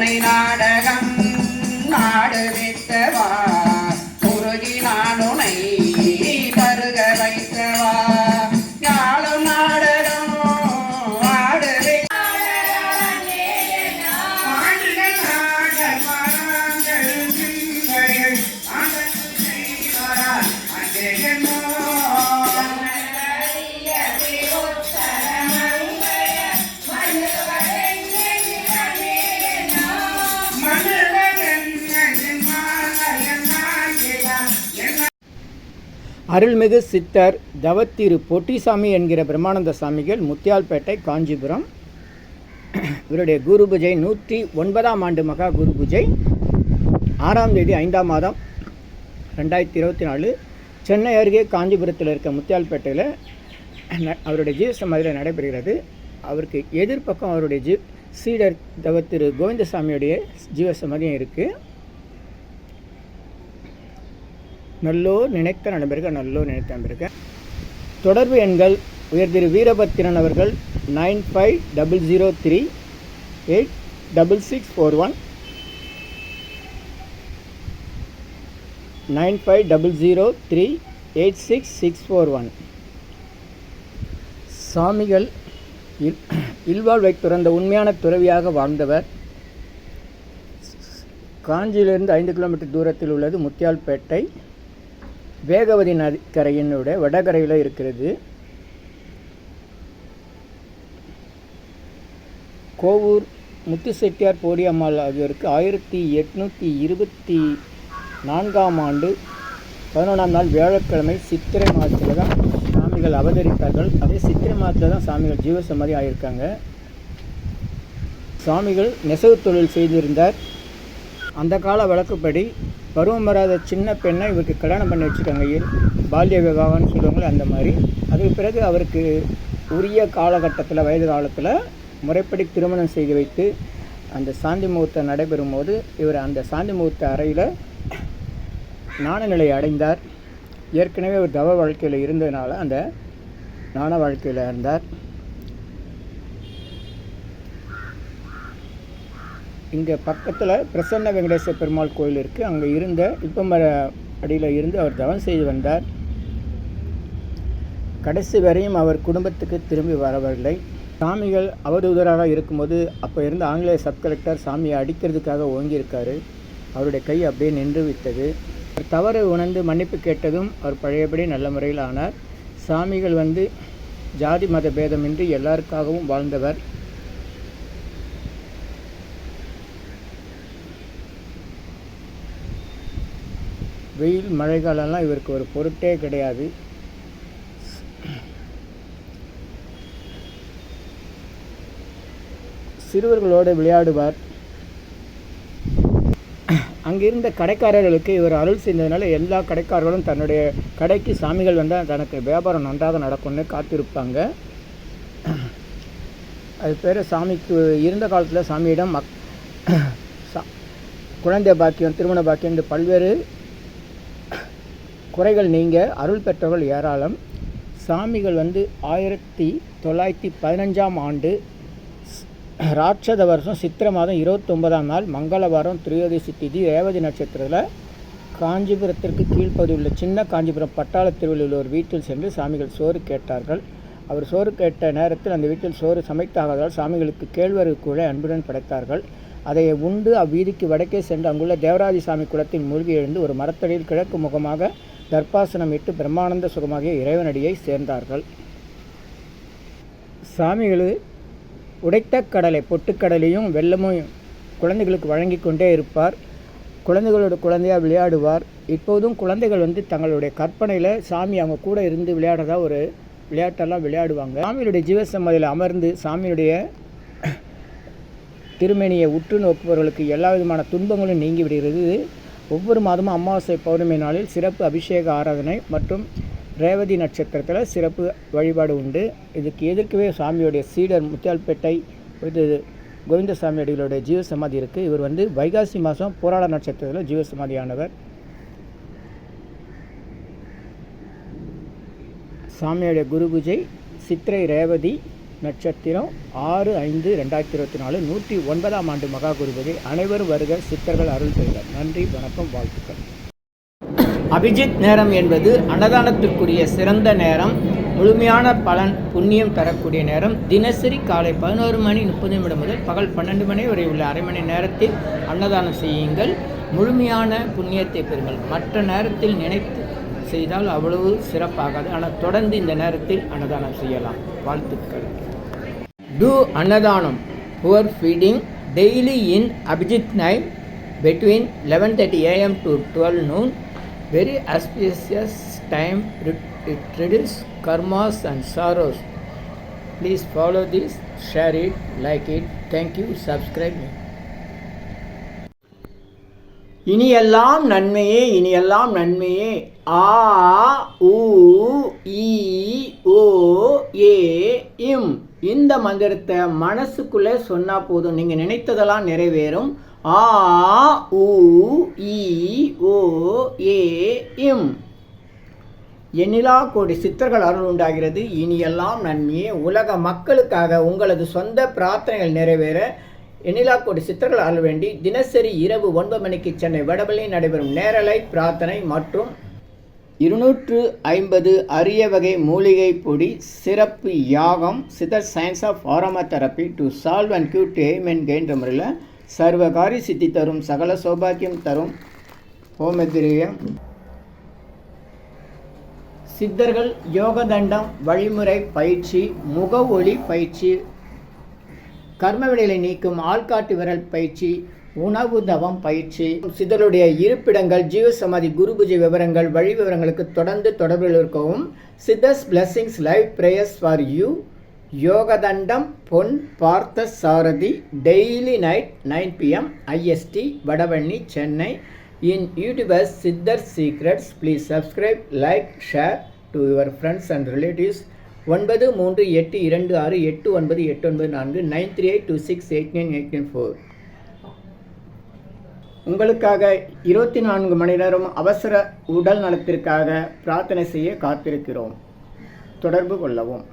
ஆனை நாடகம் நாடுவித்தவா முருகி நானுனை பருக வைத்தவா ஞாலும் நாடகம் ஆடுவே அருள்மிகு சித்தர் தவத்திரு பொட்டிசாமி என்கிற பிரம்மானந்த சாமிகள் முத்தியால்பேட்டை காஞ்சிபுரம். இவருடைய குரு பூஜை 109ஆம் ஆண்டு மகா குரு பூஜை 6ஆம் தேதி 5ஆம் மாதம் 2024 சென்னை அருகே காஞ்சிபுரத்தில் இருக்க முத்தியால்பேட்டையில் அவருடைய ஜீவ சமாதியில் நடைபெறுகிறது. அவருக்கு எதிர்ப்பக்கம் அவருடைய சீடர் தவத்திரு கோவிந்தசாமியுடைய ஜீவ சமாதியும் இருக்குது. நல்லோர் நினைத்த நண்பர்கள், நல்லோர் நினைத்த நண்பர்கள். தொடர்பு எண்கள் உயர் திரு வீரபத்திரன் அவர்கள் 9500386641 9500386641. சாமிகள் இல்வாழ்வை துறந்த உண்மையான துறவியாக வாழ்ந்தவர். காஞ்சியிலிருந்து 5 கிலோமீட்டர் தூரத்தில் உள்ளது முத்தியால்பேட்டை. வேகவதி நதிக்கரையினுடைய வடகரையில் இருக்கிறது. கோவூர் முத்துசெட்டியார் போடியம்மாள் ஆகியோருக்கு 1824ஆம் ஆண்டு 11ஆம் நாள் வியாழக்கிழமை சித்திரை மாதத்தில் தான் சாமிகள் அவதரித்தார்கள். அதே சித்திரை மாதத்தில் தான் சாமிகள் ஜீவசமாதி ஆகியிருக்காங்க. சாமிகள் நெசவு தொழில் செய்திருந்தார். அந்த கால வழக்குப்படி பருவம் வராத சின்ன பெண்ணை இவருக்கு கல்யாணம் பண்ணி வச்சுருக்காங்க. பால்ய விவாகம்னு சொல்லுவாங்களே அந்த மாதிரி. அதுக்கு பிறகு அவருக்கு உரிய காலகட்டத்தில் வயது காலத்தில் முறைப்படி திருமணம் செய்து வைத்து அந்த சாந்தி முகூர்த்தம் நடைபெறும் போது இவர் அந்த சாந்தி முகூர்த்த அறையில் ஞான நிலை அடைந்தார். ஏற்கனவே ஒரு தவ வாழ்க்கையில் இருந்ததுனால அந்த ஞான வாழ்க்கையில் இருந்தார். இங்கே பக்கத்தில் பிரசன்ன வெங்கடேச பெருமாள் கோயில் இருக்குது. அங்கே இருந்த இப்பமர அடியில் இருந்து அவர் தவம் செய்து வந்தார். கடைசி வரையும் அவர் குடும்பத்துக்கு திரும்பி வரவில்லை. சாமிகள் அவதூதராக இருக்கும்போது அப்போ இருந்த ஆங்கிலேய சப் கலெக்டர் சாமியை அடிக்கிறதுக்காக ஓங்கியிருக்காரு. அவருடைய கை அப்படியே நின்று விட்டது. தவறு உணர்ந்து மன்னிப்பு கேட்டதும் அவர் பழையபடி நல்ல முறையில் ஆனார். சாமிகள் ஜாதி மத பேதமின்றி எல்லாருக்காகவும் வாழ்ந்தவர். வெயில் மழை காலம்லாம் இவருக்கு ஒரு பொருட்டே கிடையாது. சிறுவர்களோடு விளையாடுவார். அங்கிருந்த கடைக்காரர்களுக்கு இவர் அருள் செய்ததுனால எல்லா கடைக்காரர்களும் தன்னுடைய கடைக்கு சாமிகள் வந்தால் தனக்கு வியாபாரம் நன்றாக நடக்கும்னு காத்திருப்பாங்க. அது பேர் சாமிக்கு இருந்த காலத்தில் சாமியிடம் குழந்தை பாக்கியம், திருமண பாக்கியம் என்று பல்வேறு குறைகள் நீங்க அருள் பெற்றவர்கள் ஏராளம். சாமிகள் 1915ஆம் ஆண்டு ராட்சத வருஷம் சித்திரை மாதம் 29ஆம் நாள் மங்களவாரம் திரியோதசி திதி ரேவதி நட்சத்திரத்தில் காஞ்சிபுரத்திற்கு கீழ்ப்பகுதியில் உள்ள சின்ன காஞ்சிபுரம் பட்டாள தெருவில் உள்ள ஒரு வீட்டில் சென்று சாமிகள் சோறு கேட்டார்கள். அவர் சோறு கேட்ட நேரத்தில் அந்த வீட்டில் சோறு சமைத்தாகாதால் சாமிகளுக்கு கேழ்வரகு கூழை அன்புடன் படைத்தார்கள். அதை உண்டு அவ்வீதிக்கு வடக்கே சென்று அங்குள்ள தேவராஜ சாமி குளத்தில் மூழ்கி எழுந்து ஒரு மரத்தடியில் கிழக்கு முகமாக தர்பாசனம் இட்டு பிரம்மானந்த சுகமாகிய இறைவனடியை சேர்ந்தார்கள். சாமிகள் உடைத்த கடலை பொட்டுக்கடலையும் வெள்ளமும் குழந்தைகளுக்கு வழங்கி கொண்டே இருப்பார். குழந்தைகளோட குழந்தையாக விளையாடுவார். இப்போதும் குழந்தைகள் தங்களுடைய கற்பனையில் சாமி அவங்க கூட இருந்து விளையாடுறதா ஒரு விளையாட்டெல்லாம் விளையாடுவாங்க. சாமியுடைய ஜீவசமாதியில் அமர்ந்து சாமியுடைய திருமேனியை உற்று நோக்குபவர்களுக்கு எல்லா விதமான துன்பங்களும் நீங்கி விடுகிறது. ஒவ்வொரு மாதமும் அமாவாசை பௌர்ணமி நாளில் சிறப்பு அபிஷேக ஆராதனை மற்றும் ரேவதி நட்சத்திரத்தில் சிறப்பு வழிபாடு உண்டு. இதுக்கு எதிர்க்கவே சாமியோடைய சீடர் முத்தியால்பேட்டை கோவிந்தசாமி அடிகளுடைய ஜீவசமாதி இருக்குது. இவர் வைகாசி மாதம் போராட நட்சத்திரத்தில் ஜீவசமாதியானவர். சாமியோடைய குரு பூஜை சித்திரை ரேவதி நட்சத்திரம் 6/5/2024 109ஆம் ஆண்டு மகா குருபதி. அனைவரும் வருக, சித்தர்கள் அருள் பெறுக. நன்றி, வணக்கம், வாழ்த்துக்கள். அபிஜித் நேரம் என்பது அன்னதானத்திற்குரிய சிறந்த நேரம், முழுமையான பலன் புண்ணியம் தரக்கூடிய நேரம். தினசரி காலை 11:30 முதல் பகல் 12 மணி வரை உள்ள அரை மணி நேரத்தில் அன்னதானம் செய்யுங்கள். முழுமையான புண்ணியத்தை பெறுங்கள். மற்ற நேரத்தில் நினைத்து செய்தால் அவ்வளவு சிறப்பாகாது. ஆனால் தொடர்ந்து இந்த நேரத்தில் அன்னதானம் செய்யலாம். வாழ்த்துக்கள். Do அன்னதானம் poor feeding daily in Abhijit night between 11:30 AM to 12 noon. Very auspicious time. It reduces karmas and sorrows. Please follow this, share it, like it. Thank you. Subscribe me. இனியெல்லாம் நன்மையே, இனியெல்லாம் நன்மையே. ஆ உ ஈ ஓ ஏ இம். இந்த மந்திரத்தை மனசுக்குள்ளே சொன்னால் போதும், நீங்கள் நினைத்ததெல்லாம் நிறைவேறும். ஆ உ ஈ ஓ ஏ இம். எண்ணிலா கோடி சித்தர்கள் அருள் உண்டாகிறது. இனியெல்லாம் நன்மையே. உலக மக்களுக்காக உங்களது சொந்த பிரார்த்தனைகள் நிறைவேற எண்ணிலா கோடி சித்தர்கள் அருள் வேண்டி தினசரி இரவு 9 மணிக்கு சென்னை வடபள்ளியில் நடைபெறும் நேரலை பிரார்த்தனை மற்றும் 250 அரிய வகை மூலிகை பொடி சிறப்பு யாகம் Siddhar science of aroma therapy to solve and cue to aim and gain முறையில் சர்வகாரி சித்தி தரும், சகல சௌபாக்கியம் தரும் ஹோமதிரியம் சித்தர்கள் யோகதண்டம் வழிமுறை பயிற்சி, முக ஒளி பயிற்சி, கர்மவினைகளை நீக்கும் ஆள்காட்டு விரல் பயிற்சி, உணவு தவம் பயிற்சி, சித்தருடைய இருப்பிடங்கள், ஜீவசமாதி, குரு பூஜை விவரங்கள், வழி விவரங்களுக்கு தொடர்ந்து தொடர்பில் இருக்கவும். Siddhars blessings live prayers for you. Yogathandam Pon Parthasarathy daily night 9 PM IST Vadapalani Chennai. In YouTubers Siddhar secrets. Please subscribe, like, share to your friends and relatives. 9382289894 9382689894. உங்களுக்காக 24 மணி நேரம் அவசர உடல் நலத்திற்காக பிரார்த்தனை செய்ய காத்திருக்கிறோம். தொடர்பு கொள்ளவும்.